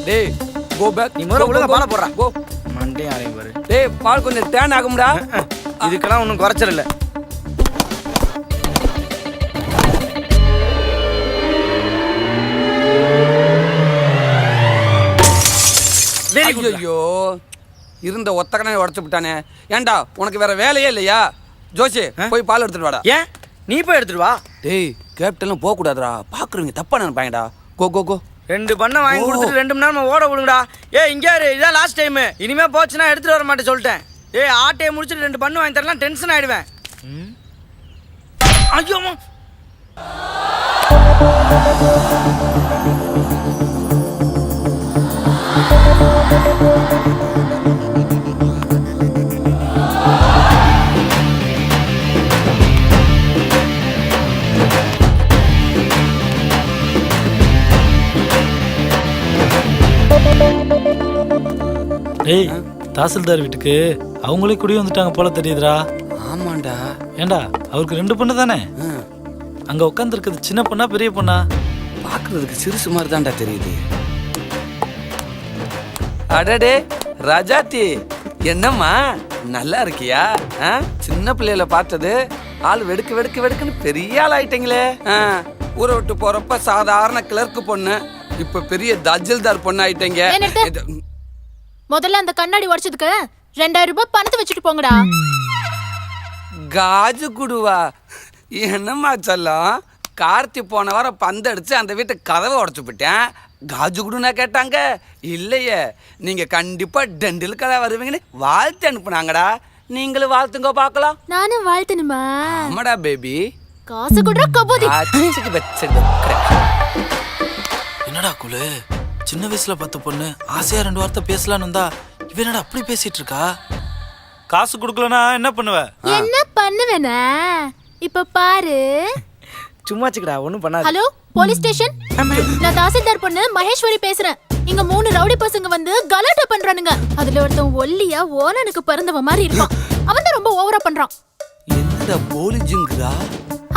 டேய் go back. நீ முதல்ல ஒழுங்கா பாலை போடுறா. கோ. மண்டே ஆரையும் பாரு. டேய் பால் கொஞ்சம் டேன் ஆகும்டா. இதுக்கெல்லாம் ஒன்றும் குறைச்சல் இல்லை. ஐயோ இருந்த ஒத்தக்கனை உடச்சு விட்டானே. ஏன்டா உனக்கு வேற வேலையே இல்லையா? ஜோசி போய் பால் எடுத்துட்டு வாடா. ஏன் நீ போய் எடுத்துட்டு வா. டேய் கேப்டன்லாம் போக கூடாதுடா. பாக்குறவங்க தப்பா நினைப்பாங்கடா. கோ கோ கோ. 2 பண்ணை வாங்கி கொடுத்துட்டு 2 மணி நேரம் ஓட விடுங்கடா. இங்கே இரு, இதான் லாஸ்ட் டைம். இனிமே போச்சுன்னா எடுத்துட்டு வர மாட்டேன் சொல்லிட்டேன். ஆட்டையை முடிச்சுட்டு 2 பண்ணு வாங்கி தரலாம், டென்ஷன் ஆயிடுவேன். ஐயோ டேய் தாசில்தார் வீட்டுக்கு அவங்களே குடி வந்துட்டாங்க போல தெரியுதுடா. ஆமாண்டா. ஏண்டா அவருக்கு 2 பொண்ணு தானே? அங்க உட்காந்து இருக்குது சின்ன பொண்ணா பெரிய பொண்ணா? பாக்குறதுக்கு சிறுசு மாதிரி தான்டா தெரியுது. அடடே ராஜாத்தி, என்னம்மா நல்லா இருக்கியா? சின்ன பிள்ளையில பார்த்தது ஆள் வெடுக்கு வெடுக்கு வெடுக்குன்னு பெரிய ஆள் ஆயிட்டீங்களே. ஊரை விட்டு போறப்ப சாதாரண கிளர்க்கு பொண்ணு, இப்ப பெரிய தஜில்தார் பொண்ணு ஆயிட்டீங்க. முதல்ல அந்த கண்ணாடி உடைச்சதுக்கு 2000 ரூபாய் பணத்தை வச்சுட்டு போங்கடா. காஜு குடுவா என்னம்மா சொல்லம்? கார்த்தி போன வாரம் பந்தடிச்சு அந்த வீட்டு கதவை உடச்சு போட்டேன். காஜு குடுனா கேட்டாங்க. இல்லையே, நீங்க கண்டிப்பா டெண்டில் கதை வருவீங்கன்னு வாழ்த்து அனுப்புனாங்கடா. நீங்களும் வாழ்த்துங்க பாக்கலாம். நானும் வாழ்த்தணுமா? ஆமாடா பேபி. காசு குடுற கபோதி. என்னடா குலு, சின்ன வயசுல 10 பொண்ணு ஆசையா 2 வார்த்தை பேசலான்னு வந்தா இவ என்னடா அப்படி பேசிட்டு இருக்கா? காசு கொடுக்கலனா என்ன பண்ணுவ? என்ன பண்ணுவேனா? இப்ப பாரு. சும்மாச்சுக்கடா, ஒன்றும் பண்ணாது. ஹலோ போலீஸ் ஸ்டேஷன், நான் தாசில்தார் பொண்ணு மகேஸ்வரி பேசுறேன். இங்க 3 ரவுடி பசங்க வந்து கலாட்டா பண்றானுங்க. அதுல ஒருத்தன் ஒல்லியா ஓனனுக்கு பிறந்தவ மாதிரி இருப்பான். அவன் தான் ரொம்ப ஓவரா பண்றான். என்னடா போலீஜுங்கடா?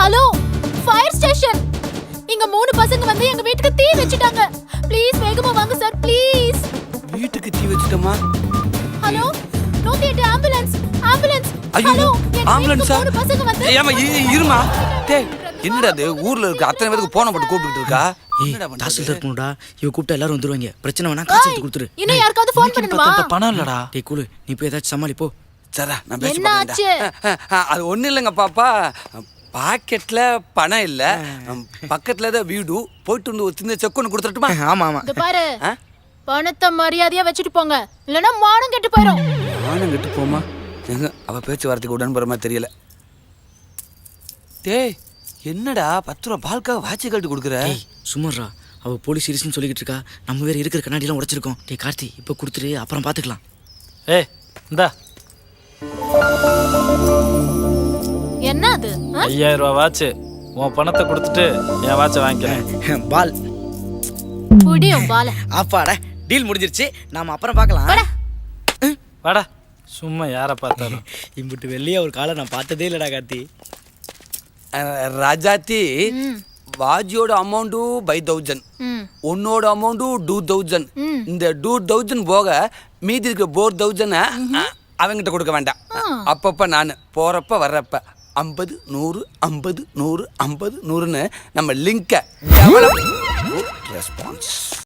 ஹலோ ஃபயர் ஸ்டேஷன், இங்க 3 பசங்க வந்து எங்க வீட்டுக்கு தீ வச்சிட்டாங்க. ப்ளீஸ் வேகமா வாங்க சார் ப்ளீஸ். வீட்டுக்கு தீ வச்சிட்டமா? Hello 108 ambulance ambulance. ஐயோ ஆம்புலன்ஸா? 3 பசங்க வந்து. ஏமா இருமா. டேய் என்னடா இது ஊர்ல இருக்க அத்தனை பேருக்கு போன போட்டு கூப்பிட்டு இருக்கா? தாசில்தார் பொண்ணுடா, இவ கூப்பிட்டா எல்லாரும் வந்துருவாங்க. பிரச்சனை வேணா காசு எடுத்து கொடுத்துரு. இன்னும் யாருக்காவது ஃபோன் பண்ணணுமா? பணம் இல்லடா. டேய் கூலு, நீ போய் ஏதாச்சும் சமாளி போ. சரா நான் பேச என்ன ஆச்சு? அது ஒண்ணு இல்லைங்க பாப்பா. பாக்கெட்ல பணம் இல்ல, பக்கத்துல தான் வீடு. போயிட்டு வந்து ஒரு சின்ன செக் ஒன்று கொடுத்துட்டுமா? ஆமா ஆமா. இந்த பாரு, பணத்தை மரியாதையா வச்சுட்டு போங்க, இல்லனா மானம் கெட்டு போயிடும். மானம் கெட்டு போமா? எங்க அவ பேச்சு வார்த்தைக்கு உடன்படுற தெரியல. டேய் என்னடா 10 ரூபா பால்காக வாட்சி கட்டு கொடுக்குற? சும்மாறா, அவ போலீஸ் சீரியஸ்னு சொல்லிக்கிட்டு இருக்கா. நம்ம வேற இருக்கிற கண்ணாடிலாம் உடைச்சிருக்கோம். டேய் கார்த்தி, இப்போ கொடுத்துரு, அப்புறம் பாத்துக்கலாம். ஏய் இந்தா என்ன அது? 5000 ரூபாய் வாட்ச். உன் பணத்தை கொடுத்துட்டு என் வாட்சை வாங்கிக்கிறேன். பால் புடியும் பால. ஆப்பாடா, டீல் முடிஞ்சிருச்சு. நாம அப்புறம் பார்க்கலாம். வாடா, சும்மா யாரை பார்த்தாலும். இம்புட்டு வெள்ளியா ஒரு காலை நான் பார்த்ததே இல்லடா கார்த்தி. ராஜாத்தி, வாஜியோட அமௌண்ட் 5000, உன்னோட அமௌண்ட் 2000. இந்த 2000 போக மீதி இருக்க 4000 அவங்கிட்ட கொடுக்க வேண்டாம். அப்பப்ப நான் போறப்ப வர்றப்ப 50 100 50 100 50 100ன்னு நம்ம லிங்க ரெஸ்பான்ஸ்.